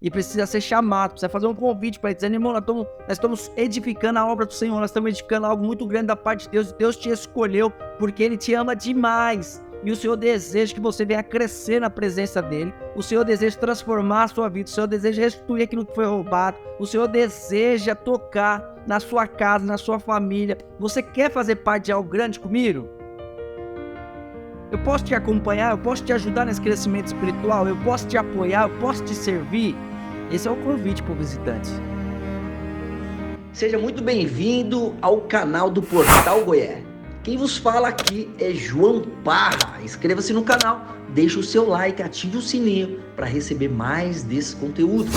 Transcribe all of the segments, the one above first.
e precisa ser chamado, precisa fazer um convite para ele, dizendo: irmão, nós estamos edificando a obra do Senhor, nós estamos edificando algo muito grande da parte de Deus, e Deus te escolheu porque Ele te ama demais, e o Senhor deseja que você venha crescer na presença dEle, o Senhor deseja transformar a sua vida, o Senhor deseja restituir aquilo que foi roubado, o Senhor deseja tocar na sua casa, na sua família. Você quer fazer parte de algo grande comigo? Eu posso te acompanhar, eu posso te ajudar nesse crescimento espiritual, eu posso te apoiar, eu posso te servir. Esse é o convite para o visitante. Seja muito bem-vindo ao canal do Portal Goiás. Quem vos fala aqui é João Parra. Inscreva-se no canal, deixe o seu like, ative o sininho para receber mais desse conteúdo.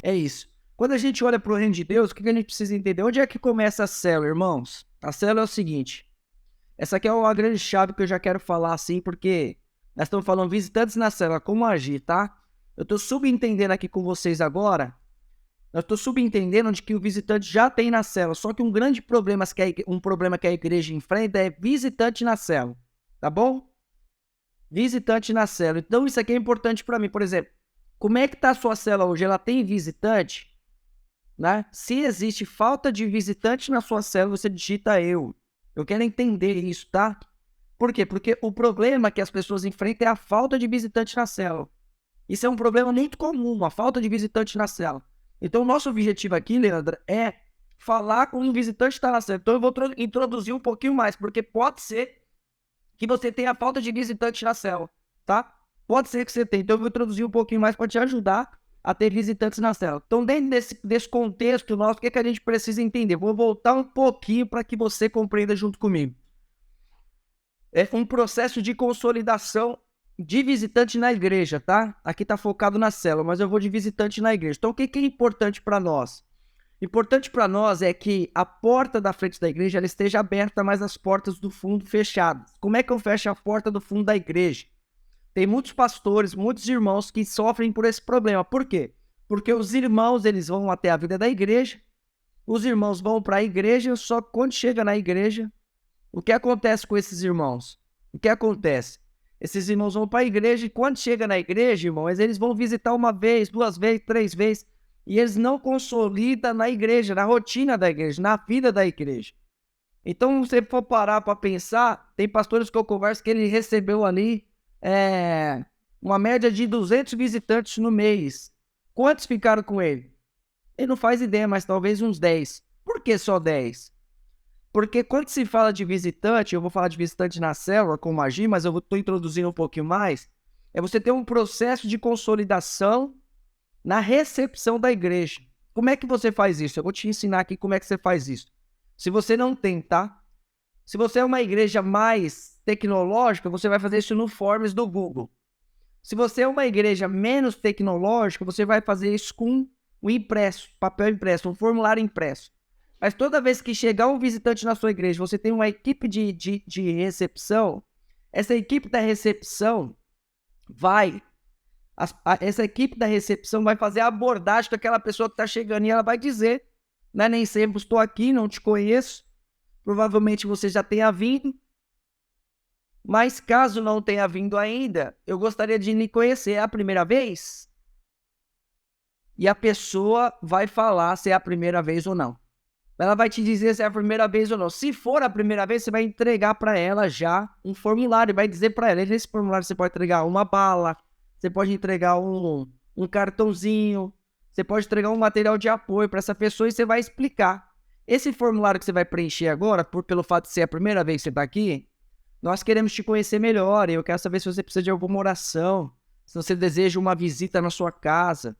É isso. Quando a gente olha para o reino de Deus, o que a gente precisa entender? Onde é que começa a célula, irmãos? A célula é o seguinte. Essa aqui é uma grande chave que eu já quero falar assim, porque nós estamos falando visitantes na célula, como agir, tá? Eu estou subentendendo aqui com vocês agora, eu estou subentendendo de que o visitante já tem na célula, só que um grande problema que a igreja enfrenta é visitante na célula, tá bom? Visitante na célula. Então isso aqui é importante para mim, por exemplo, como é que está a sua célula hoje? Ela tem visitante? Né? Se existe falta de visitante na sua célula, você digita eu. Eu quero entender isso, tá? Por quê? Porque o problema que as pessoas enfrentam é a falta de visitante na célula. Isso é um problema muito comum, a falta de visitante na célula. Então, o nosso objetivo aqui, Leandro, é falar com um visitante que está na célula. Então, eu vou introduzir um pouquinho mais, porque pode ser que você tenha falta de visitante na célula, tá? Pode ser que você tenha. Então, eu vou introduzir um pouquinho mais para te ajudar a ter visitantes na célula. Então, dentro desse contexto nosso, o que a gente precisa entender? Vou voltar um pouquinho para que você compreenda junto comigo. É um processo de consolidação de visitante na igreja, tá? Aqui está focado na célula, mas eu vou de visitante na igreja. Então, o que é importante para nós? Importante para nós é que a porta da frente da igreja ela esteja aberta, mas as portas do fundo fechadas. Como é que eu fecho a porta do fundo da igreja? Tem muitos pastores, muitos irmãos que sofrem por esse problema. Por quê? Porque os irmãos, eles vão até a vida da igreja, os irmãos vão para a igreja, só que quando chega na igreja, o que acontece com esses irmãos? O que acontece? Esses irmãos vão para a igreja e quando chega na igreja, irmãos, eles vão visitar uma vez, duas vezes, três vezes, e eles não consolidam na igreja, na rotina da igreja, na vida da igreja. Então, se você for parar para pensar, tem pastores que eu converso que ele recebeu ali uma média de 200 visitantes no mês. Quantos ficaram com ele? Ele não faz ideia, mas talvez uns 10. Por que só 10? Porque quando se fala de visitante, eu vou falar de visitante na célula, como agir, mas eu estou introduzindo um pouquinho mais, é você ter um processo de consolidação na recepção da igreja. Como é que você faz isso? Eu vou te ensinar aqui como é que você faz isso. Se você não tem, tá? Se você é uma igreja mais tecnológica, você vai fazer isso no Forms do Google. Se você é uma igreja menos tecnológica, você vai fazer isso com o impresso, papel impresso, um formulário impresso. Mas toda vez que chegar um visitante na sua igreja, você tem uma equipe de recepção, essa equipe da recepção essa equipe da recepção vai fazer a abordagem daquela pessoa que está chegando e ela vai dizer, né, nem sempre estou aqui, não te conheço, provavelmente você já tenha vindo, mas caso não tenha vindo ainda, eu gostaria de lhe conhecer. É a primeira vez? E a pessoa vai falar se é a primeira vez ou não. Ela vai te dizer se é a primeira vez ou não. Se for a primeira vez, você vai entregar para ela já um formulário. Vai dizer para ela, nesse formulário você pode entregar uma bala, você pode entregar um cartãozinho, você pode entregar um material de apoio para essa pessoa e você vai explicar. Esse formulário que você vai preencher agora, pelo fato de ser a primeira vez que você está aqui, nós queremos te conhecer melhor. Eu quero saber se você precisa de alguma oração, se você deseja uma visita na sua casa,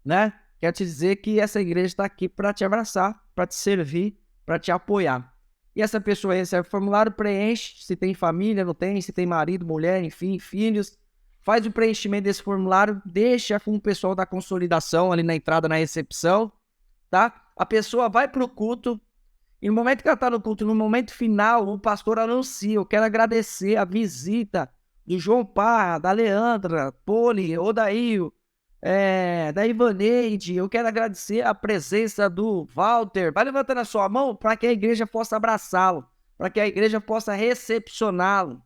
né? Quero te dizer que essa igreja está aqui para te abraçar, para te servir, para te apoiar. E essa pessoa recebe o formulário, preenche, se tem família, não tem, se tem marido, mulher, enfim, filhos. Faz o preenchimento desse formulário, deixa com o pessoal da consolidação ali na entrada, na recepção, tá? A pessoa vai para o culto, e no momento que ela está no culto, no momento final, o pastor anuncia: eu quero agradecer a visita do João Parra, da Leandra, Poli, Odair, da Ivaneide, eu quero agradecer a presença do Walter. Vai levantando a sua mão para que a igreja possa abraçá-lo, para que a igreja possa recepcioná-lo,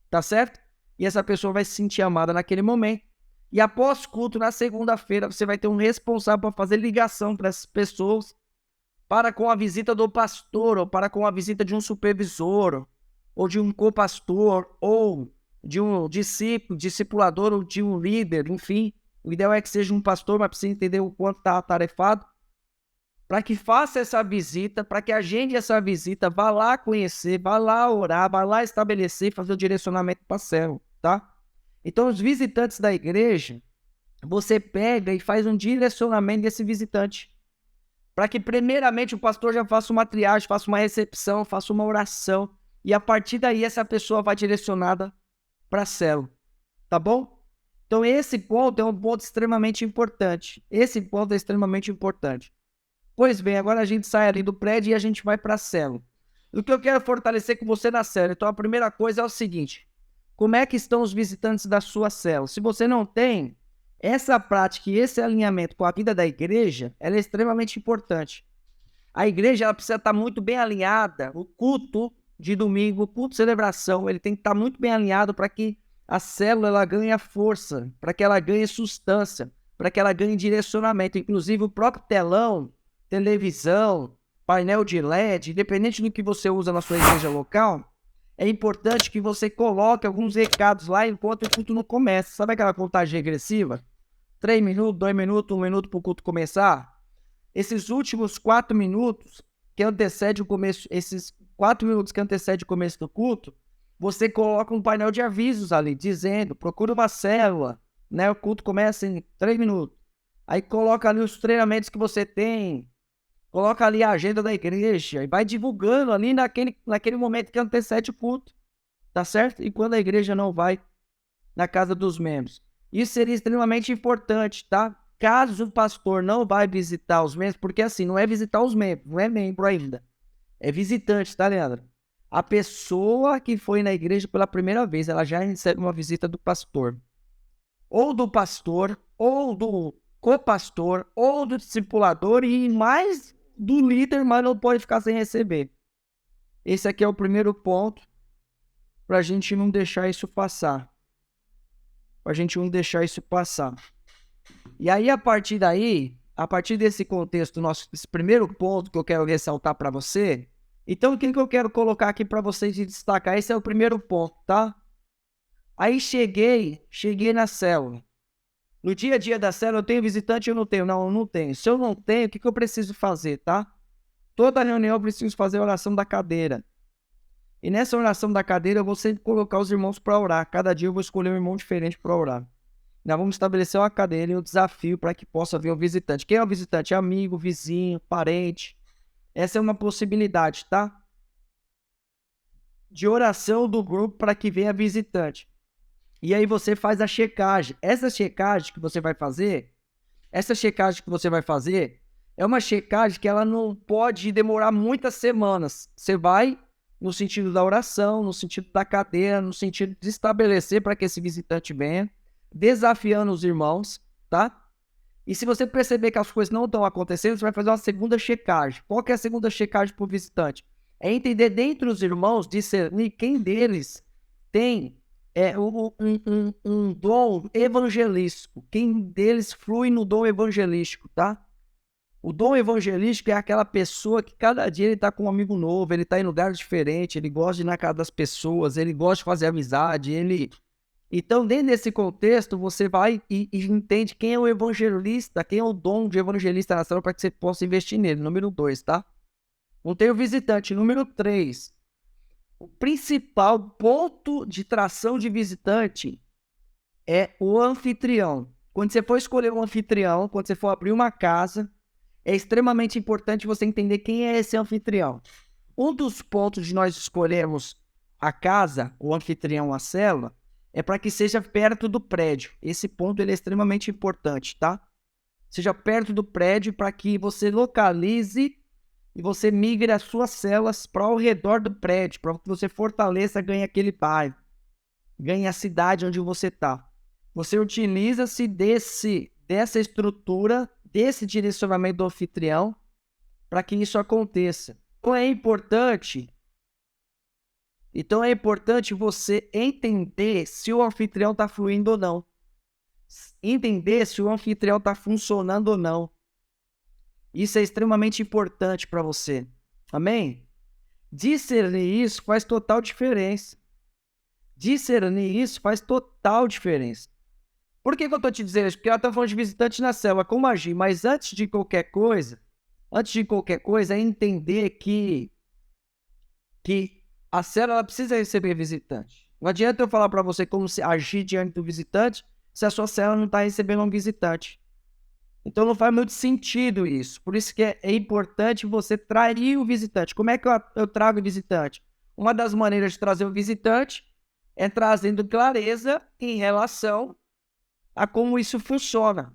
tá certo? E essa pessoa vai se sentir amada naquele momento. E após culto, na segunda-feira, você vai ter um responsável para fazer ligação para essas pessoas, para com a visita do pastor, ou para com a visita de um supervisor, ou de um co-pastor, ou de um discípulo, discipulador, ou de um líder, enfim. O ideal é que seja um pastor, mas precisa entender o quanto está atarefado, para que faça essa visita, para que agende essa visita, vá lá conhecer, vá lá orar, vá lá estabelecer, fazer o direcionamento para a célula, tá? Então, os visitantes da igreja, você pega e faz um direcionamento desse visitante, para que primeiramente o pastor já faça uma triagem, faça uma recepção, faça uma oração, e a partir daí essa pessoa vai direcionada para a célula, tá bom? Então esse ponto é um ponto extremamente importante. Esse ponto é extremamente importante. Pois bem, agora a gente sai ali do prédio e a gente vai para a célula. O que eu quero fortalecer com você na célula, então a primeira coisa é o seguinte: como é que estão os visitantes da sua célula? Se você não tem, essa prática e esse alinhamento com a vida da igreja, ela é extremamente importante. A igreja ela precisa estar muito bem alinhada. O culto de domingo, o culto de celebração, ele tem que estar muito bem alinhado para que a célula ela ganhe força, para que ela ganhe substância, para que ela ganhe direcionamento. Inclusive o próprio telão, televisão, painel de LED, independente do que você usa na sua igreja local, é importante que você coloque alguns recados lá enquanto o culto não começa. Sabe aquela contagem regressiva? 3 minutos, 2 minutos, 1 minuto para o culto começar? Esses últimos 4 minutos que antecede o começo, esses 4 minutos que antecede o começo do culto, você coloca um painel de avisos ali, dizendo, procura uma célula, né? O culto começa em 3 minutos. Aí coloca ali os treinamentos que você tem, coloca ali a agenda da igreja e vai divulgando ali naquele momento que antecede o culto, tá certo? E quando a igreja não vai na casa dos membros. Isso seria extremamente importante, tá? Caso o pastor não vai visitar os membros, porque assim, não é visitar os membros, não é membro ainda. É visitante, tá, Leandro? A pessoa que foi na igreja pela primeira vez, ela já recebe uma visita do pastor. Ou do pastor, ou do co-pastor, ou do discipulador e mais do líder, mas não pode ficar sem receber. Esse aqui é o primeiro ponto para a gente não deixar isso passar. Para a gente não deixar isso passar. E aí, a partir daí, a partir desse contexto, esse primeiro ponto que eu quero ressaltar para você, então o que eu quero colocar aqui para vocês e destacar? Esse é o primeiro ponto, tá? Aí cheguei na célula. No dia a dia da célula, eu tenho visitante ou não tenho? Não, eu não tenho. Se eu não tenho, o que eu preciso fazer, tá? Toda reunião eu preciso fazer a oração da cadeira. E nessa oração da cadeira, eu vou sempre colocar os irmãos para orar. Cada dia eu vou escolher um irmão diferente para orar. Nós vamos estabelecer uma cadeira e um desafio para que possa vir o visitante. Quem é o visitante? Amigo, vizinho, parente. Essa é uma possibilidade, tá? De oração do grupo para que venha visitante. E aí você faz a checagem. Essa checagem que você vai fazer é uma checagem que ela não pode demorar muitas semanas. Você vai no sentido da oração, no sentido da cadeira, no sentido de estabelecer para que esse visitante venha, desafiando os irmãos, tá? E se você perceber que as coisas não estão acontecendo, você vai fazer uma segunda checagem. Qual que é a segunda checagem para o visitante? É entender dentre os irmãos, discernir quem deles tem um dom evangelístico, quem deles flui no dom evangelístico, tá? O dom evangelístico é aquela pessoa que cada dia ele está com um amigo novo, ele está em lugares diferentes, ele gosta de ir na casa das pessoas, ele gosta de fazer amizade, Então, dentro desse contexto, você vai e entende quem é o evangelista, quem é o dom de evangelista na célula para que você possa investir nele. Número 2, tá? Não tem o visitante. Número 3. O principal ponto de tração de visitante é o anfitrião. Quando você for escolher um anfitrião, quando você for abrir uma casa, é extremamente importante você entender quem é esse anfitrião. Um dos pontos de nós escolhermos a casa, o anfitrião, a célula, é para que seja perto do prédio. Esse ponto ele é extremamente importante, tá? Seja perto do prédio para que você localize e você migre as suas células para ao redor do prédio, para que você fortaleça, ganhe aquele bairro, ganhe a cidade onde você está. Você utiliza-se dessa estrutura, desse direcionamento do anfitrião, para que isso aconteça. Então é importante você entender se o anfitrião está fluindo ou não. entender se o anfitrião está funcionando ou não. Isso é extremamente importante para você. Amém? Discernir isso faz total diferença. Discernir isso faz total diferença. Por que eu estou te dizendo isso? Porque ela está falando de visitante na célula, como agir. Mas antes de qualquer coisa, é entender que a célula precisa receber visitante. Não adianta eu falar para você como agir diante do visitante se a sua célula não está recebendo um visitante. Então não faz muito sentido isso. Por isso que é importante você trazer o visitante. Como é que eu trago o visitante? Uma das maneiras de trazer o visitante é trazendo clareza em relação a como isso funciona.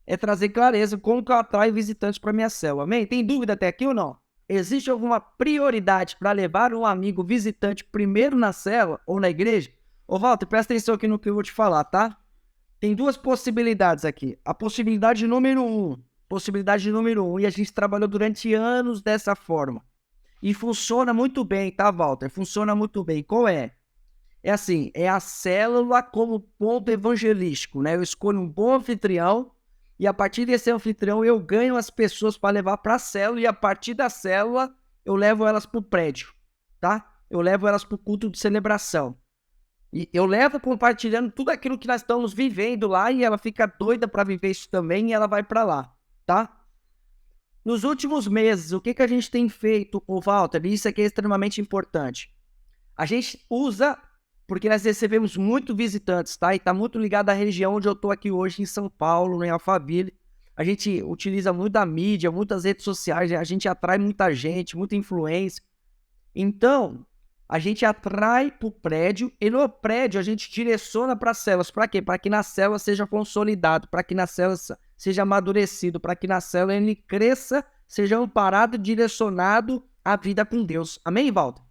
É trazer clareza como que eu atraio visitantes para minha célula. Amém? Tem dúvida até aqui ou não? Existe alguma prioridade para levar um amigo visitante primeiro na célula ou na igreja? Ô Walter, presta atenção aqui no que eu vou te falar, tá? Tem duas possibilidades aqui. A possibilidade número um, e a gente trabalhou durante anos dessa forma. E funciona muito bem, tá, Walter? Funciona muito bem. Qual é? É assim, é a célula como ponto evangelístico, né? Eu escolho um bom anfitrião e a partir desse anfitrião eu ganho as pessoas para levar para a célula e a partir da célula eu levo elas para o prédio, tá? Eu levo elas para o culto de celebração. E eu levo compartilhando tudo aquilo que nós estamos vivendo lá e ela fica doida para viver isso também e ela vai para lá, tá? Nos últimos meses, o que a gente tem feito, Walter? Isso aqui é extremamente importante. A gente usa, porque nós recebemos muito visitantes, tá? E tá muito ligado à região onde eu tô aqui hoje, em São Paulo, em Alphaville. A gente utiliza muito a mídia, muitas redes sociais, a gente atrai muita gente, muita influência. Então, a gente atrai para o prédio e no prédio a gente direciona para as células. Para quê? Para que na célula seja consolidado, para que na célula seja amadurecido, para que na célula ele cresça, seja amparado e direcionado à vida com Deus. Amém, Walter?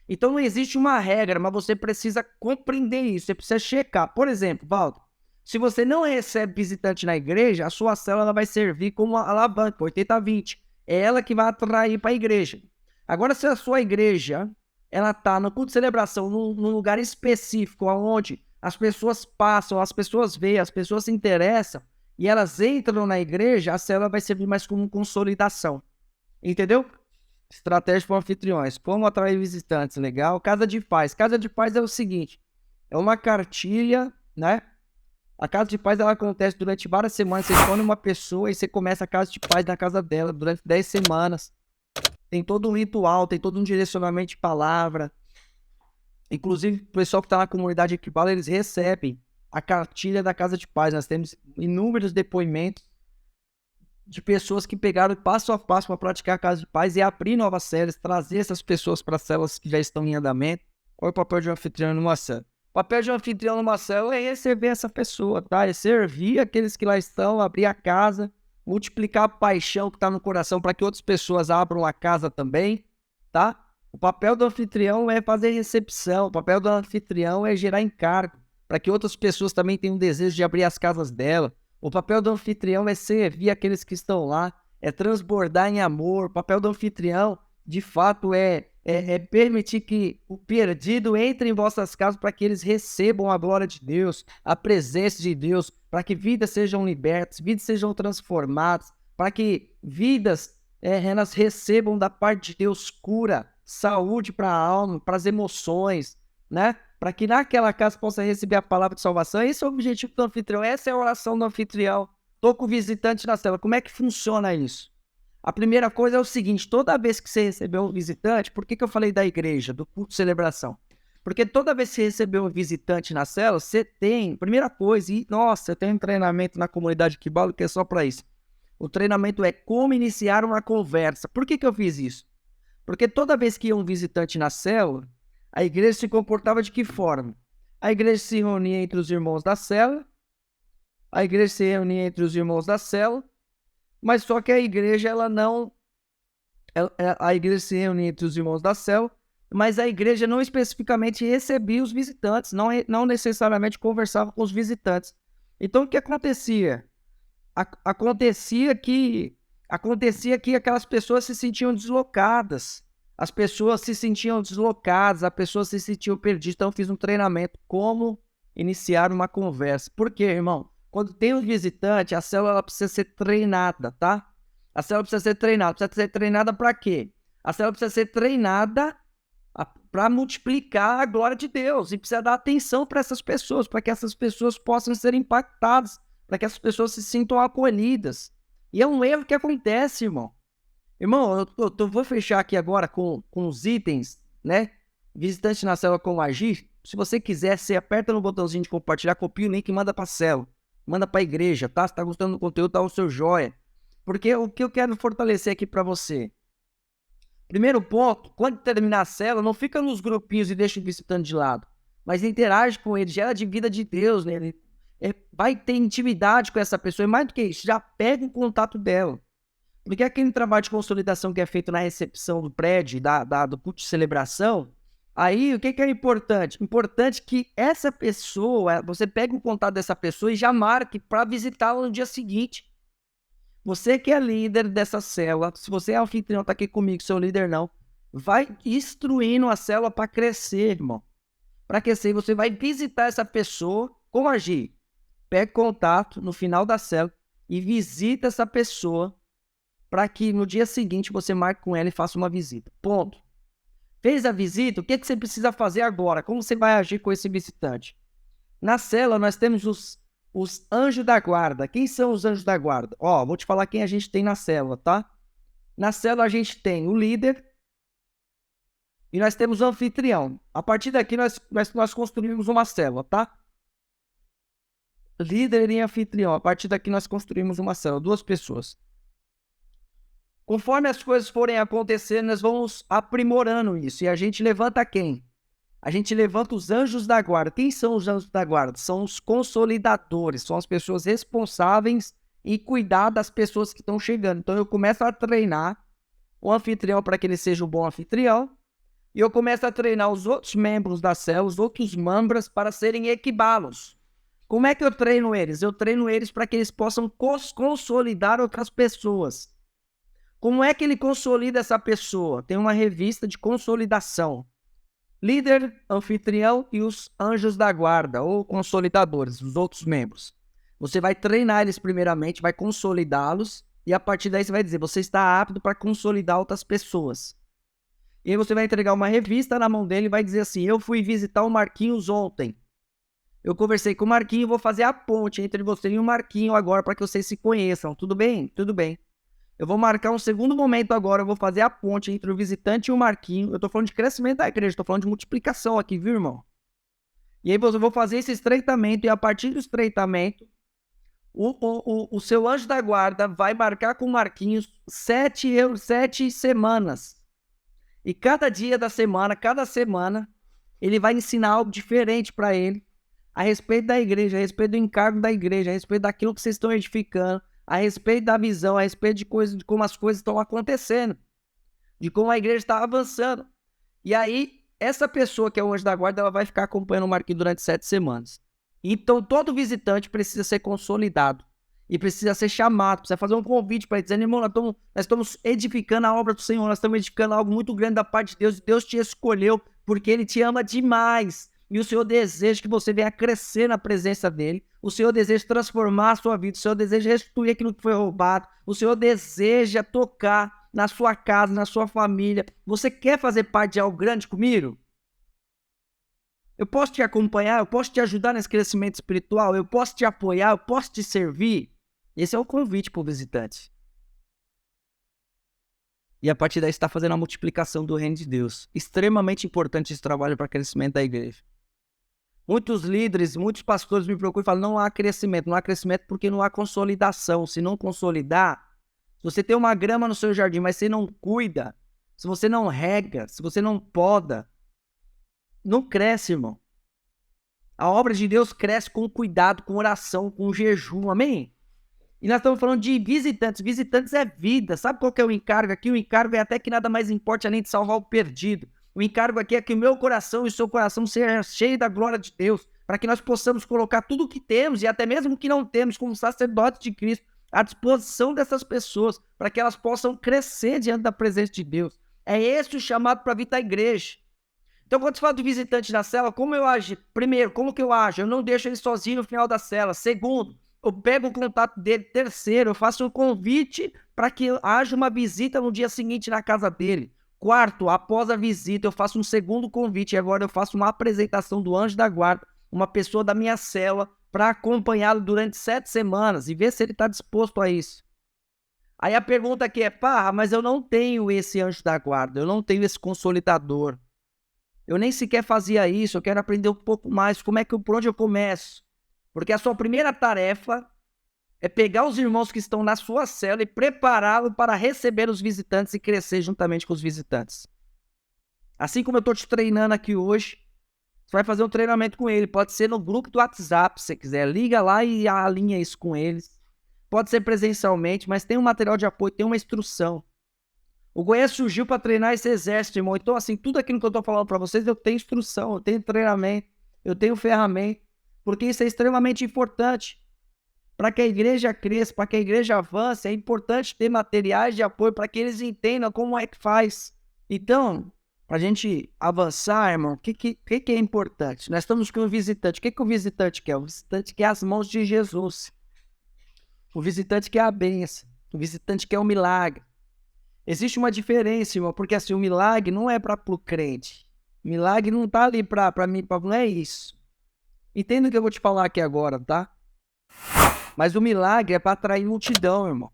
Então não existe uma regra, mas você precisa compreender isso, você precisa checar. Por exemplo, Walter, se você não recebe visitante na igreja, a sua célula vai servir como uma alavanca, 80-20. É ela que vai atrair para a igreja. Agora, se a sua igreja ela está no culto de celebração, num lugar específico, onde as pessoas passam, as pessoas veem, as pessoas se interessam, e elas entram na igreja, a célula vai servir mais como consolidação. Entendeu? Estratégia para anfitriões. Como atrair visitantes, legal. Casa de paz. Casa de paz é o seguinte, é uma cartilha, né? A casa de paz ela acontece durante várias semanas. Você escolhe uma pessoa e você começa a casa de paz na casa dela durante 10 semanas. Tem todo um ritual, tem todo um direcionamento de palavra. Inclusive, o pessoal que está na comunidade Equibala, eles recebem a cartilha da Casa de Paz. Nós temos inúmeros depoimentos de pessoas que pegaram passo a passo para praticar a Casa de Paz e abrir novas células, trazer essas pessoas para células que já estão em andamento. Qual é o papel de um anfitrião numa célula? O papel de um anfitrião numa célula é receber essa pessoa, tá? É servir aqueles que lá estão, abrir a casa, multiplicar a paixão que está no coração para que outras pessoas abram a casa também, tá? O papel do anfitrião é fazer recepção, o papel do anfitrião é gerar encargo, para que outras pessoas também tenham desejo de abrir as casas dela. O papel do anfitrião é servir aqueles que estão lá, é transbordar em amor. O papel do anfitrião, de fato, é permitir que o perdido entre em vossas casas para que eles recebam a glória de Deus, a presença de Deus, para que vidas sejam libertas, vidas sejam transformadas, para que vidas elas recebam da parte de Deus cura, saúde para a alma, para as emoções, né? Para que naquela casa possa receber a palavra de salvação. Esse é o objetivo do anfitrião, essa é a oração do anfitrião. Estou com o visitante na célula, como é que funciona isso? A primeira coisa é o seguinte, toda vez que você recebeu um visitante, por que eu falei da igreja, do culto de celebração? Porque toda vez que você recebeu um visitante na célula, você tem, primeira coisa, e nossa, eu tenho um treinamento na comunidade Equibala que é só para isso. O treinamento é como iniciar uma conversa. Por que eu fiz isso? Porque toda vez que ia um visitante na célula, a igreja se comportava de que forma? A igreja se reunia entre os irmãos da célula, mas só que a igreja, a igreja se reunia entre os irmãos da célula, mas a igreja não especificamente recebia os visitantes, não necessariamente conversava com os visitantes. Então, o que acontecia? Acontecia que aquelas pessoas se sentiam deslocadas. As pessoas se sentiam deslocadas, as pessoas se sentiam perdidas. Então, eu fiz um treinamento como iniciar uma conversa. Por quê, irmão? Quando tem um visitante, a célula ela precisa ser treinada, tá? A célula precisa ser treinada para quê? A célula precisa ser treinada para multiplicar a glória de Deus e precisa dar atenção para essas pessoas, para que essas pessoas possam ser impactadas, para que essas pessoas se sintam acolhidas. E é um erro que acontece, irmão. Irmão, eu vou fechar aqui agora com os itens, né? Visitante na célula como agir. Se você quiser, você aperta no botãozinho de compartilhar, copia o link e manda para a célula. Manda para a igreja, tá? Se tá gostando do conteúdo, tá o seu joia. Porque o que eu quero fortalecer aqui para você? Primeiro ponto, quando terminar a célula, não fica nos grupinhos e deixa o visitante de lado. Mas interage com ele, gera de vida de Deus, né? Vai ter intimidade com essa pessoa. E mais do que isso, já pega o contato dela. Porque aquele trabalho de consolidação que é feito na recepção do prédio, do culto de celebração, aí o que é importante? Importante que essa pessoa, você pegue o contato dessa pessoa e já marque para visitá-la no dia seguinte. Você que é líder dessa célula, se você é anfitrião, tá aqui comigo, seu líder não, vai instruindo a célula para crescer, irmão. Para crescer, você vai visitar essa pessoa, como agir? Pega contato no final da célula e visita essa pessoa para que no dia seguinte você marque com ela e faça uma visita. Ponto. Fez a visita, o que você precisa fazer agora? Como você vai agir com esse visitante? Na célula nós temos os anjos da guarda. Quem são os anjos da guarda? Vou te falar quem a gente tem na célula, tá? Na célula a gente tem o líder e nós temos o anfitrião. A partir daqui nós construímos uma célula, tá? Líder e anfitrião. A partir daqui nós construímos uma célula, 2 pessoas. Conforme as coisas forem acontecendo, nós vamos aprimorando isso. E a gente levanta quem? A gente levanta os anjos da guarda. Quem são os anjos da guarda? São os consolidadores, são as pessoas responsáveis em cuidar das pessoas que estão chegando. Então eu começo a treinar o anfitrião para que ele seja um bom anfitrião. E eu começo a treinar os outros membros da célula, os outros membros, para serem equibalos. Como é que eu treino eles? Eu treino eles para que eles possam consolidar outras pessoas. Como é que ele consolida essa pessoa? Tem uma revista de consolidação. Líder, anfitrião e os anjos da guarda, ou consolidadores, os outros membros. Você vai treinar eles primeiramente, vai consolidá-los, e a partir daí você vai dizer, você está apto para consolidar outras pessoas. E aí você vai entregar uma revista na mão dele e vai dizer assim, eu fui visitar o Marquinhos ontem. Eu conversei com o Marquinhos, vou fazer a ponte entre você e o Marquinhos agora para que vocês se conheçam. Tudo bem? Tudo bem. Eu vou marcar um segundo momento agora, eu vou fazer a ponte entre o visitante e o Marquinho. Eu tô falando de crescimento da igreja, tô falando de multiplicação aqui, viu, irmão? E aí eu vou fazer esse estreitamento, e a partir do estreitamento, o seu anjo da guarda vai marcar com o Marquinhos 7 semanas. E cada dia da semana, cada semana, ele vai ensinar algo diferente para ele, a respeito da igreja, a respeito do encargo da igreja, a respeito daquilo que vocês estão edificando, a respeito da visão, a respeito de como as coisas estão acontecendo, de como a igreja está avançando. E aí, essa pessoa que é o anjo da guarda, ela vai ficar acompanhando o Marquinhos durante 7 semanas. Então, todo visitante precisa ser consolidado e precisa ser chamado, precisa fazer um convite para ele, dizendo, irmão, nós estamos edificando a obra do Senhor, nós estamos edificando algo muito grande da parte de Deus, e Deus te escolheu porque Ele te ama demais. E o Senhor deseja que você venha crescer na presença dEle. O Senhor deseja transformar a sua vida. O Senhor deseja restituir aquilo que foi roubado. O Senhor deseja tocar na sua casa, na sua família. Você quer fazer parte de algo grande comigo? Eu posso te acompanhar? Eu posso te ajudar nesse crescimento espiritual? Eu posso te apoiar? Eu posso te servir? Esse é o convite para o visitante. E a partir daí você está fazendo a multiplicação do reino de Deus. Extremamente importante esse trabalho para o crescimento da igreja. Muitos líderes, muitos pastores me procuram e falam, não há crescimento porque não há consolidação. Se não consolidar, se você tem uma grama no seu jardim, mas você não cuida, se você não rega, se você não poda, não cresce, irmão. A obra de Deus cresce com cuidado, com oração, com jejum, amém? E nós estamos falando de visitantes. Visitantes é vida. Sabe qual que é o encargo aqui? O encargo é até que nada mais importe além de salvar o perdido. O encargo aqui é que o meu coração e o seu coração sejam cheios da glória de Deus, para que nós possamos colocar tudo o que temos, e até mesmo o que não temos, como sacerdotes de Cristo, à disposição dessas pessoas, para que elas possam crescer diante da presença de Deus. É esse o chamado para vir da igreja. Então, quando você fala do visitante na cela, como eu ajo? Primeiro, como que eu ajo? Eu não deixo ele sozinho no final da cela. Segundo, eu pego o contato dele. Terceiro, eu faço um convite para que haja uma visita no dia seguinte na casa dele. Quarto, após a visita, eu faço um segundo convite. E agora eu faço uma apresentação do anjo da guarda, uma pessoa da minha cela, para acompanhá-lo durante 7 semanas e ver se ele está disposto a isso. Aí a pergunta aqui é, mas eu não tenho esse anjo da guarda, eu não tenho esse consolidador. Eu nem sequer fazia isso, eu quero aprender um pouco mais. Por onde eu começo? Porque a sua primeira tarefa é pegar os irmãos que estão na sua cela e prepará-los para receber os visitantes e crescer juntamente com os visitantes. Assim como eu estou te treinando aqui hoje, você vai fazer um treinamento com ele. Pode ser no grupo do WhatsApp, se você quiser. Liga lá e alinha isso com eles. Pode ser presencialmente, mas tem um material de apoio, tem uma instrução. O Goiás surgiu para treinar esse exército, irmão. Então, assim, tudo aquilo que eu estou falando para vocês, eu tenho instrução, eu tenho treinamento, eu tenho ferramenta, porque isso é extremamente importante. Para que a igreja cresça, para que a igreja avance, é importante ter materiais de apoio para que eles entendam como é que faz. Então, para a gente avançar, irmão, o que é importante? Nós estamos com um visitante. O que o visitante quer? O visitante quer as mãos de Jesus. O visitante quer a bênção. O visitante quer o milagre. Existe uma diferença, irmão, porque assim, o milagre não é para o crente. O milagre não tá ali para mim, não é isso. Entenda o que eu vou te falar aqui agora, tá? Mas o milagre é para atrair multidão, irmão.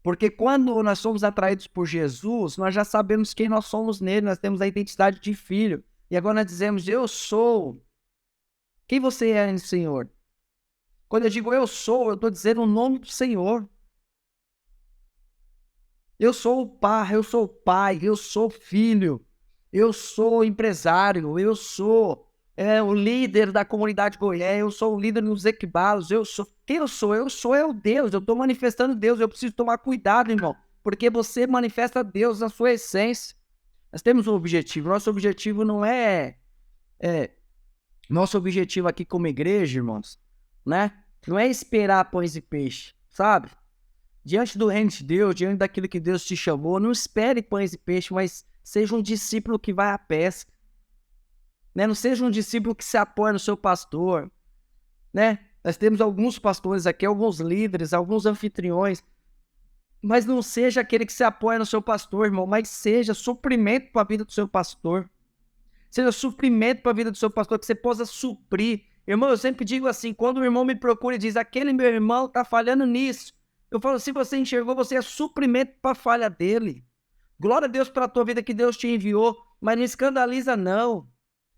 Porque quando nós somos atraídos por Jesus, nós já sabemos quem nós somos nele, nós temos a identidade de filho. E agora nós dizemos, eu sou. Quem você é no Senhor? Quando eu digo eu sou, eu estou dizendo o nome do Senhor. Eu sou o pai, eu sou filho, eu sou empresário, eu sou o líder da comunidade Goiás, eu sou o líder nos equibalos, quem eu sou? Eu sou o Deus, eu estou manifestando Deus, eu preciso tomar cuidado, irmão, porque você manifesta Deus na sua essência. Nós temos um objetivo, nosso objetivo não nosso objetivo aqui como igreja, irmãos, né? Não é esperar pães e peixe, sabe? Diante do reino de Deus, diante daquilo que Deus te chamou, não espere pães e peixes, mas seja um discípulo que vai à pesca. Né? Não seja um discípulo que se apoia no seu pastor. Né? Nós temos alguns pastores aqui, alguns líderes, alguns anfitriões. Mas não seja aquele que se apoia no seu pastor, irmão, mas seja suprimento para a vida do seu pastor. Seja suprimento para a vida do seu pastor, que você possa suprir. Irmão, eu sempre digo assim, quando o irmão me procura e diz, aquele meu irmão está falhando nisso, eu falo, se você enxergou, você é suprimento para a falha dele. Glória a Deus pela tua vida que Deus te enviou, mas não escandaliza não.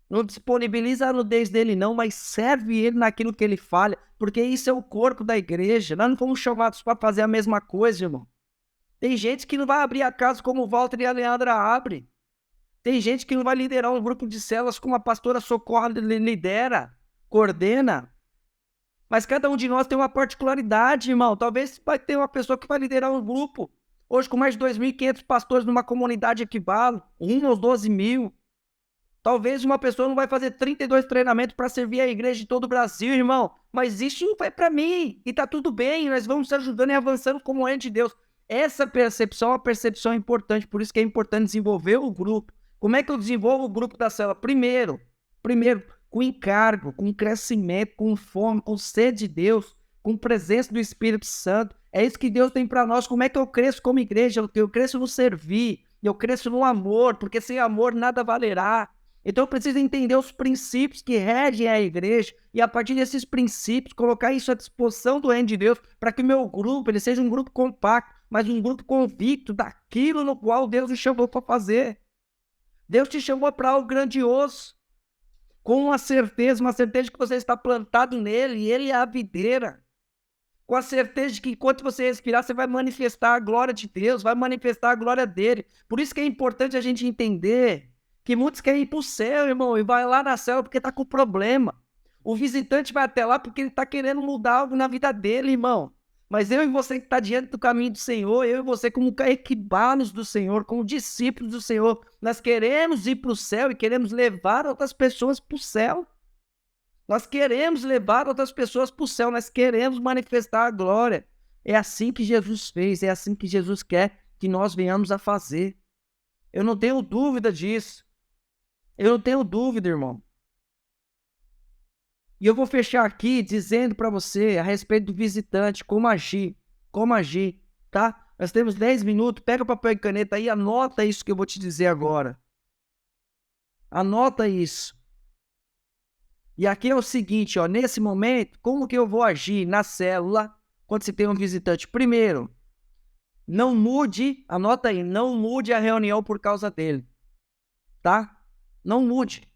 Não disponibiliza a nudez dele não, mas serve ele naquilo que ele falha, porque isso é o corpo da igreja. Nós não fomos chamados para fazer a mesma coisa, irmão. Tem gente que não vai abrir a casa como o Walter e a Leandra abrem. Tem gente que não vai liderar um grupo de células como a pastora Socorro lidera, coordena. Mas cada um de nós tem uma particularidade, irmão. Talvez vai ter uma pessoa que vai liderar um grupo. Hoje, com mais de 2.500 pastores numa comunidade equivale, rumo aos 12 mil. Talvez uma pessoa não vai fazer 32 treinamentos para servir a igreja de todo o Brasil, irmão. Mas isso não vai para mim. E tá tudo bem, nós vamos se ajudando e avançando como reino de Deus. Essa percepção é uma percepção importante, por isso que é importante desenvolver o grupo. Como é que eu desenvolvo o grupo da célula? Primeiro, com encargo, com crescimento, com fome, com sede de Deus, com presença do Espírito Santo. É isso que Deus tem para nós. Como é que eu cresço como igreja? Eu cresço no servir, eu cresço no amor, porque sem amor nada valerá. Então eu preciso entender os princípios que regem a igreja e a partir desses princípios colocar isso à disposição do reino de Deus para que o meu grupo ele seja um grupo compacto, mas um grupo convicto daquilo no qual Deus me chamou para fazer. Deus te chamou para algo grandioso. Com uma certeza de que você está plantado nele e ele é a videira. Com a certeza de que enquanto você respirar, você vai manifestar a glória de Deus, vai manifestar a glória dele. Por isso que é importante a gente entender que muitos querem ir para o céu, irmão, e vai lá na céu porque está com problema. O visitante vai até lá porque ele está querendo mudar algo na vida dele, irmão. Mas eu e você que está diante do caminho do Senhor, eu e você como equibalos do Senhor, como discípulos do Senhor, nós queremos ir para o céu e queremos levar outras pessoas para o céu. Nós queremos levar outras pessoas para o céu, nós queremos manifestar a glória. É assim que Jesus fez, é assim que Jesus quer que nós venhamos a fazer. Eu não tenho dúvida disso. Eu não tenho dúvida, irmão. E eu vou fechar aqui dizendo para você a respeito do visitante, como agir, tá? Nós temos 10 minutos, pega papel e caneta aí, anota isso que eu vou te dizer agora. Anota isso. E aqui é o seguinte, ó, nesse momento, como que eu vou agir na célula quando você tem um visitante? Primeiro, não mude, anota aí, não mude a reunião por causa dele, tá? Não mude.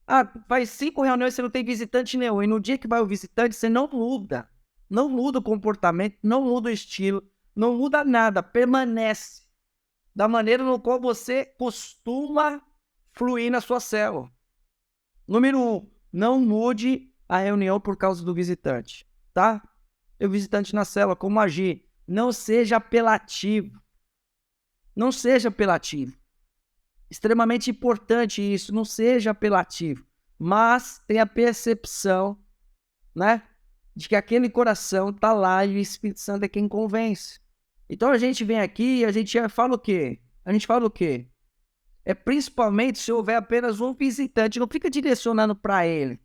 Ah, faz 5 reuniões e você não tem visitante nenhum. E no dia que vai o visitante, você não muda. Não muda o comportamento, não muda o estilo, não muda nada. Permanece da maneira no qual você costuma fluir na sua célula. Número 1, não mude a reunião por causa do visitante, tá? O visitante na célula, como agir? Não seja apelativo. Não seja apelativo. Extremamente importante isso, não seja apelativo, mas tenha a percepção, né, de que aquele coração está lá e o Espírito Santo é quem convence. Então a gente vem aqui e a gente fala o quê? É principalmente se houver apenas um visitante, não fica direcionando para ele,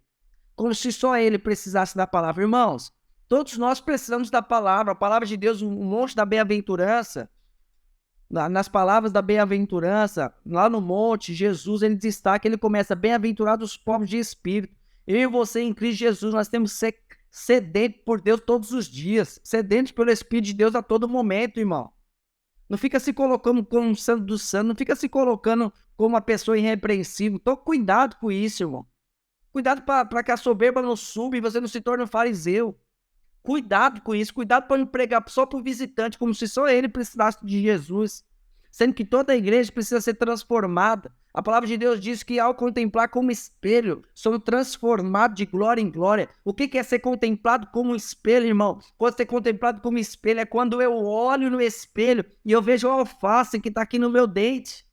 como se só ele precisasse da palavra. Irmãos, todos nós precisamos da palavra, a palavra de Deus, um monte da bem-aventurança. Nas palavras da bem-aventurança, lá no monte, Jesus, ele destaca, ele começa, bem-aventurados os pobres de espírito. Eu e você em Cristo Jesus, nós temos que ser sedentes por Deus todos os dias, sedentes pelo Espírito de Deus a todo momento, irmão. Não fica se colocando como um santo do santo, não fica se colocando como uma pessoa irrepreensível. Então, cuidado com isso, irmão. Cuidado para que a soberba não suba e você não se torne um fariseu. Cuidado com isso, cuidado para não pregar só para o visitante, como se só ele precisasse de Jesus, sendo que toda a igreja precisa ser transformada. A palavra de Deus diz que ao contemplar como espelho, somos transformados de glória em glória. O que é ser contemplado como um espelho, irmão? Quando ser contemplado como espelho é quando eu olho no espelho e eu vejo o alface que está aqui no meu dente.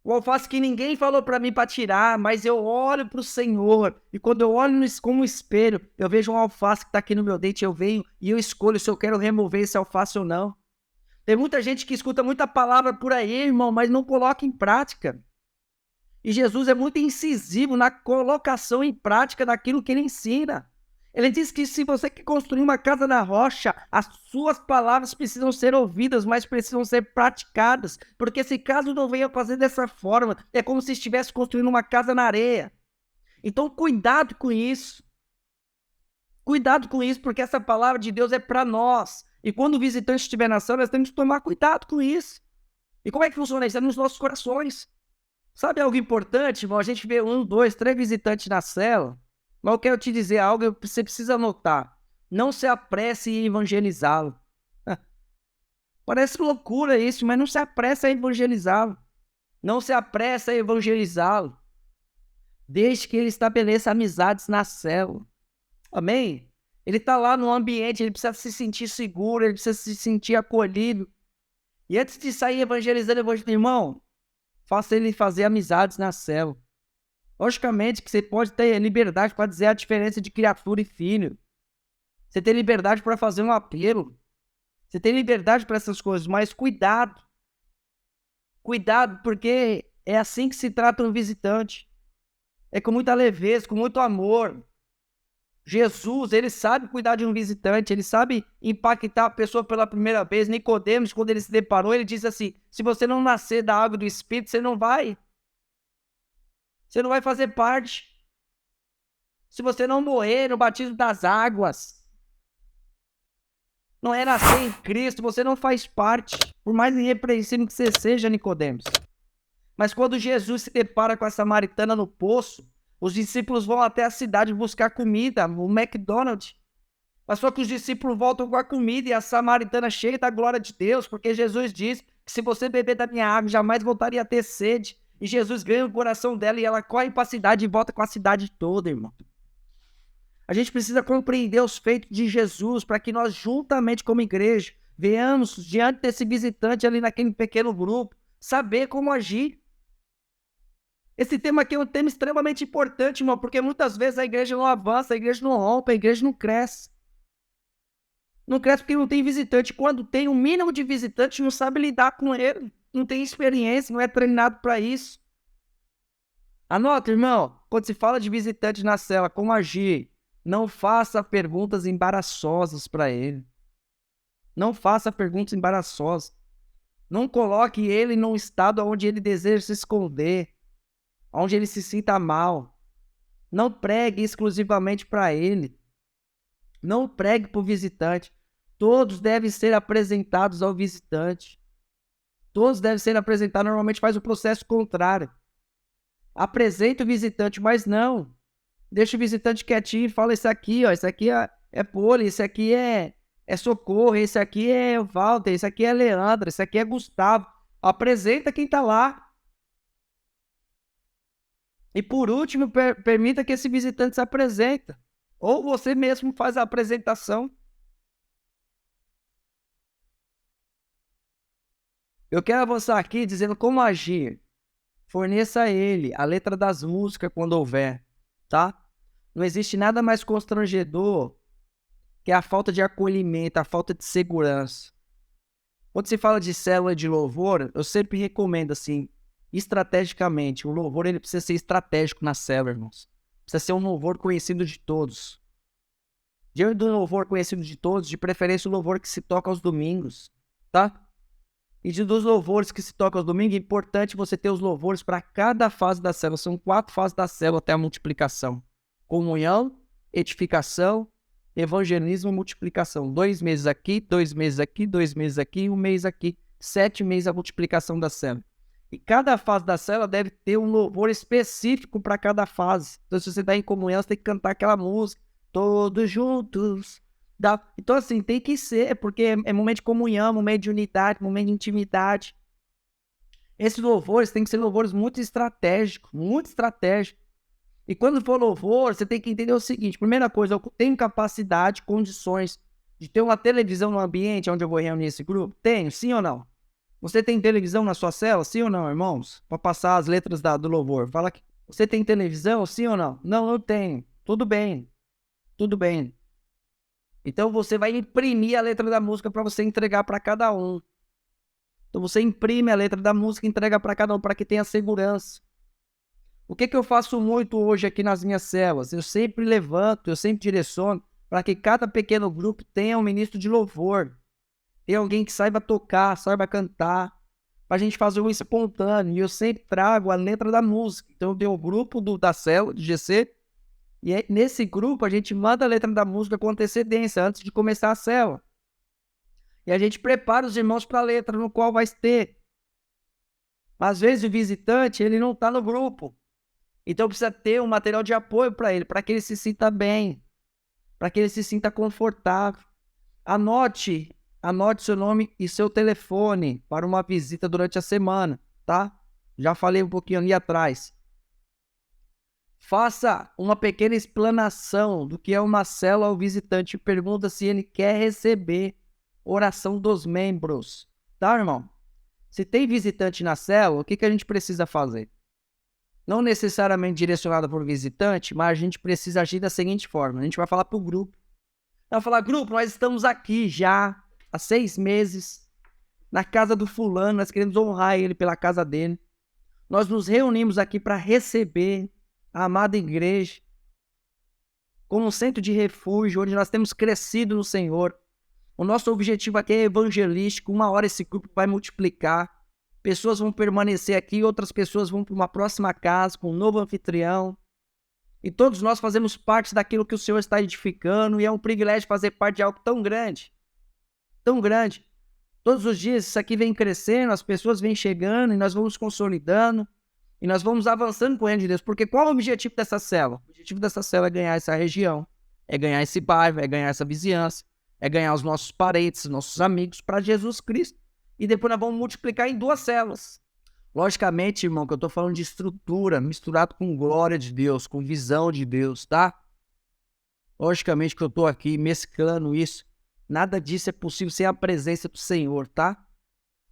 O alface que ninguém falou para mim para tirar, mas eu olho para o Senhor. E quando eu olho como um espelho, eu vejo um alface que está aqui no meu dente, eu venho e eu escolho se eu quero remover esse alface ou não. Tem muita gente que escuta muita palavra por aí, irmão, mas não coloca em prática. E Jesus é muito incisivo na colocação em prática daquilo que ele ensina. Ele diz que se você quer construir uma casa na rocha, as suas palavras precisam ser ouvidas, mas precisam ser praticadas. Porque se caso não venha fazer dessa forma, é como se estivesse construindo uma casa na areia. Então cuidado com isso. Cuidado com isso, porque essa palavra de Deus é para nós. E quando o visitante estiver na sala, nós temos que tomar cuidado com isso. E como é que funciona isso? É nos nossos corações. Sabe algo importante, irmão? A gente vê 1, 2, 3 visitantes na cela. Mas eu quero te dizer algo que você precisa anotar. Não se apresse em evangelizá-lo. Parece loucura isso, mas não se apresse a evangelizá-lo. Não se apresse a evangelizá-lo. Deixe que ele estabeleça amizades na célula. Amém? Ele está lá no ambiente, ele precisa se sentir seguro, ele precisa se sentir acolhido. E antes de sair evangelizando, irmão, faça ele fazer amizades na célula. Logicamente que você pode ter liberdade para dizer a diferença de criatura e filho. Você tem liberdade para fazer um apelo. Você tem liberdade para essas coisas, mas cuidado. Cuidado, porque é assim que se trata um visitante. É com muita leveza, com muito amor. Jesus, ele sabe cuidar de um visitante, ele sabe impactar a pessoa pela primeira vez. Nicodemos, quando ele se deparou, ele disse assim, se você não nascer da água do Espírito, você não vai fazer parte. Se você não morrer no batismo das águas, não é nascer em Cristo, você não faz parte. Por mais irrepreensível que você seja, Nicodemos. Mas quando Jesus se depara com a samaritana no poço, os discípulos vão até a cidade buscar comida, o McDonald's. Mas só que os discípulos voltam com a comida e a samaritana cheia da glória de Deus, porque Jesus diz que se você beber da minha água, jamais voltaria a ter sede. E Jesus ganha o coração dela e ela corre para a cidade e volta com a cidade toda, irmão. A gente precisa compreender os feitos de Jesus para que nós, juntamente como igreja, venhamos diante desse visitante ali naquele pequeno grupo, saber como agir. Esse tema aqui é um tema extremamente importante, irmão, porque muitas vezes a igreja não avança, a igreja não rompe, a igreja não cresce. Não cresce porque não tem visitante. Quando tem um mínimo de visitante, não sabe lidar com ele. não tem experiência, não é treinado para isso. Anota, irmão, quando se fala de visitante na cela, como agir? Não faça perguntas embaraçosas para ele. Não faça perguntas embaraçosas. Não coloque ele num estado onde ele deseja se esconder, onde ele se sinta mal. Não pregue exclusivamente para ele. Não pregue para o visitante. Todos devem ser apresentados ao visitante. Todos devem ser apresentados. Normalmente faz o processo contrário. Apresenta o visitante, mas não. Deixa o visitante quietinho e fala isso aqui, ó. Isso aqui é Poli, isso aqui é Socorro, esse aqui é Walter, esse aqui é Leandro, esse aqui é Gustavo. Apresenta quem tá lá. E por último, permita que esse visitante se apresente. Ou você mesmo faz a apresentação. Eu quero avançar aqui dizendo como agir. Forneça a ele a letra das músicas quando houver, tá? Não existe nada mais constrangedor que a falta de acolhimento, a falta de segurança. Quando se fala de célula de louvor, eu sempre recomendo assim, estrategicamente, o louvor ele precisa ser estratégico na célula, irmãos. Precisa ser um louvor conhecido de todos. Diante do louvor conhecido de todos, de preferência o louvor que se toca aos domingos, tá? E dos louvores que se tocam aos domingos, é importante você ter os louvores para cada fase da célula. São 4 fases da célula até a multiplicação. Comunhão, edificação, evangelismo e multiplicação. 2 meses aqui, 2 meses aqui, 2 meses aqui, 1 mês aqui. 7 meses a multiplicação da célula. E cada fase da célula deve ter um louvor específico para cada fase. Então, se você está em comunhão, você tem que cantar aquela música. Todos juntos. Então, assim, tem que ser, porque é momento de comunhão, momento de unidade, momento de intimidade. Esses louvores têm que ser louvores muito estratégicos, muito estratégicos. E quando for louvor, você tem que entender o seguinte: primeira coisa, eu tenho capacidade, condições de ter uma televisão no ambiente onde eu vou reunir esse grupo? Tenho, sim ou não? Você tem televisão na sua cela, sim ou não, irmãos? Para passar as letras do louvor. Fala que você tem televisão, sim ou não? Não, eu tenho. Tudo bem. Tudo bem. Então você vai imprimir a letra da música para você entregar para cada um. Então você imprime a letra da música e entrega para cada um, para que tenha segurança. O que eu faço muito hoje aqui nas minhas células? Eu sempre levanto, eu sempre direciono para que cada pequeno grupo tenha um ministro de louvor. Tenha alguém que saiba tocar, saiba cantar, para a gente fazer um espontâneo. E eu sempre trago a letra da música. Então eu tenho o grupo da célula, de GC, e aí, nesse grupo a gente manda a letra da música com antecedência, antes de começar a célula. E a gente prepara os irmãos para a letra no qual vai ter. Às vezes o visitante ele não está no grupo. Então precisa ter um material de apoio para ele que ele se sinta bem, para que ele se sinta confortável. Anote seu nome e seu telefone para uma visita durante a semana, tá? Já falei um pouquinho ali atrás. Faça uma pequena explanação do que é uma célula ao visitante. Pergunta se ele quer receber oração dos membros. Tá, irmão? Se tem visitante na célula, o que a gente precisa fazer? Não necessariamente direcionado para o visitante, mas a gente precisa agir da seguinte forma. A gente vai falar para o grupo. Vai falar: grupo, nós estamos aqui já há 6 meses, na casa do fulano, nós queremos honrar ele pela casa dele. Nós nos reunimos aqui para receber a amada igreja como um centro de refúgio, onde nós temos crescido no Senhor. O nosso objetivo aqui é evangelístico. Uma hora esse grupo vai multiplicar. Pessoas vão permanecer aqui, outras pessoas vão para uma próxima casa, com um novo anfitrião. E todos nós fazemos parte daquilo que o Senhor está edificando, e é um privilégio fazer parte de algo tão grande. Tão grande. Todos os dias isso aqui vem crescendo, as pessoas vêm chegando, e nós vamos consolidando. E nós vamos avançando com o reino de Deus. Porque qual é o objetivo dessa célula? O objetivo dessa célula é ganhar essa região, é ganhar esse bairro, é ganhar essa vizinhança, é ganhar os nossos parentes, nossos amigos para Jesus Cristo. E depois nós vamos multiplicar em 2 células. Logicamente, irmão, que eu estou falando de estrutura, misturado com glória de Deus, com visão de Deus, tá? Logicamente que eu estou aqui mesclando isso. Nada disso é possível sem a presença do Senhor, tá?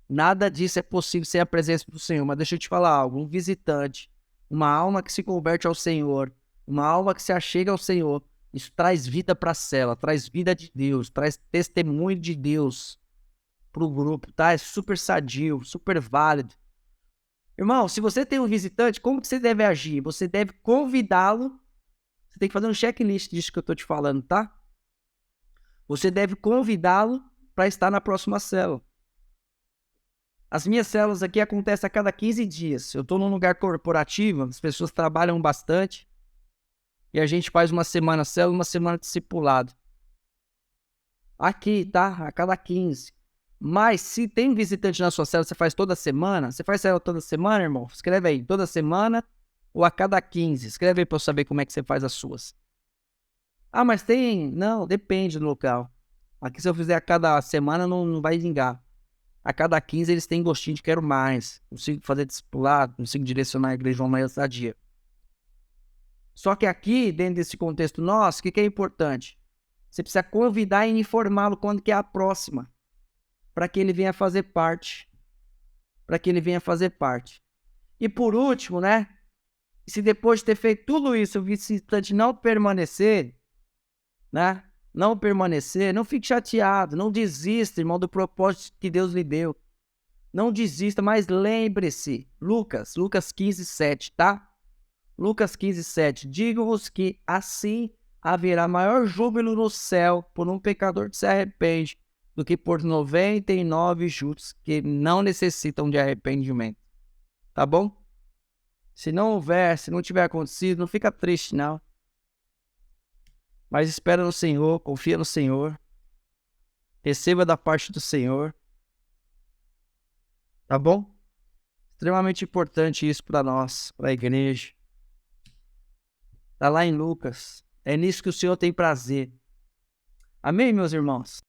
Nada disso é possível sem a presença do Senhor. Mas deixa eu te falar algo. Um visitante, uma alma que se converte ao Senhor, uma alma que se achega ao Senhor, isso traz vida para a cela, traz vida de Deus, traz testemunho de Deus. pro grupo, tá? É super sadio, super válido. Irmão, se você tem um visitante, como que você deve agir? Você deve convidá-lo. Você tem que fazer um checklist disso que eu tô te falando, tá? Você deve convidá-lo para estar na próxima célula. As minhas células aqui acontecem a cada 15 dias. Eu estou num lugar corporativo, as pessoas trabalham bastante. E a gente faz uma semana célula, uma semana discipulado. Aqui, tá? A cada 15. Mas se tem visitante na sua célula, você faz toda semana? Você faz célula toda semana, irmão? Escreve aí, toda semana ou a cada 15. Escreve aí para eu saber como é que você faz as suas. Ah, mas tem... Não, depende do local. Aqui se eu fizer a cada semana não vai vingar. A cada 15 eles têm gostinho de quero mais. Consigo fazer discipulado, consigo direcionar a igreja uma mais sadia. Só que aqui, dentro desse contexto nosso, o que é importante? Você precisa convidar e informá-lo quando que é a próxima. Para que ele venha fazer parte. Para que ele venha fazer parte. E por último, né? Se depois de ter feito tudo isso, o visitante não permanecer, né? Não permanecer, não fique chateado, não desista, irmão, do propósito que Deus lhe deu. Não desista, mas lembre-se, Lucas 15, 7, tá? Lucas 15, 7. Digo-vos que assim haverá maior júbilo no céu por um pecador que se arrepende do que por 99 justos que não necessitam de arrependimento. Tá bom? Se não houver, se não tiver acontecido, não fica triste, não. Mas espera no Senhor, confia no Senhor. Receba da parte do Senhor. Tá bom? Extremamente importante isso para nós, para a igreja. Tá lá em Lucas. É nisso que o Senhor tem prazer. Amém, meus irmãos?